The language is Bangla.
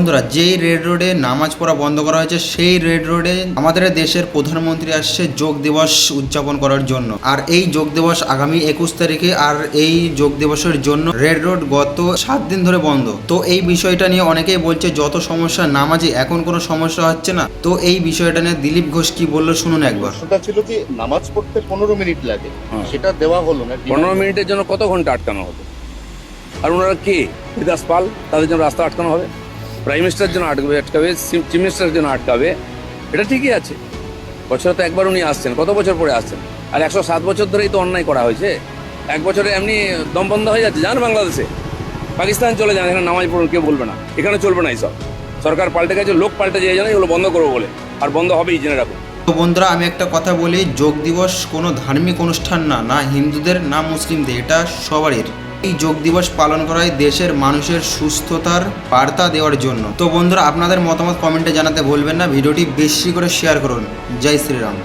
বন্ধুরা, যেই রেড রোডে নামাজ পড়া বন্ধ করা হয়েছে সেই রেড রোডে আমাদের দেশের প্রধানমন্ত্রী আসছে যোগ দিবস উদযাপন করার জন্য। আর এই যোগ দিবস আগামী 21 তারিখে। আর এই যোগ দিবসের জন্য রেড রোড গত 7 দিন ধরে বন্ধ। তো এই বিষয়টা নিয়ে অনেকেই বলছে যত সমস্যা নামাজে এখন কোনো সমস্যা হচ্ছে না। তো এই বিষয়টা নিয়ে দিলীপ ঘোষ কি বললো শুনুন একবার। সেটা ছিল কি নামাজ পড়তে 15 মিনিট লাগে, সেটা দেওয়া হলো না। 15 মিনিটের জন্য কত ঘন্টা আটকানো হবে? আর ওনারা কে? হরিদাস পাল, তাদের জন্য রাস্তা আটকানো হবে? প্রাইম মিনিস্টারের জন্য আটকাবে, চিফ মিনিস্টারের জন্য আটকাবে? এটা ঠিকই আছে। বছরে তো একবার উনি আসছেন, কত বছর পরে আসছেন? আর 107 বছর ধরেই তো অন্যায় করা হয়েছে। এক বছরে এমনি দম বন্ধ হয়ে যাচ্ছে। যান বাংলাদেশে, পাকিস্তান চলে যান, এখানে নামাজ পড়ুন, কেউ বলবে না। এখানে চলবে না এইসব। সরকার পাল্টে গেছে, লোক পাল্টে যায় জানে এগুলো বন্ধ করবো বলে, আর বন্ধ হবেই, জেনে রাখুন। তো বন্ধুরা, আমি একটা কথা বলি, যোগ দিবস কোনো ধার্মিক অনুষ্ঠান না, না হিন্দুদের না মুসলিমদের, এটা সবারই। এই যোগ দিবস পালন করা হয় দেশের মানুষের সুস্থতার বার্তা দেওয়ার জন্য। তো বন্ধুরা, আপনাদের মতামত কমেন্টে জানাতে ভুলবেন না। ভিডিওটি বেশি করে শেয়ার করুন। জয় শ্রীরাম।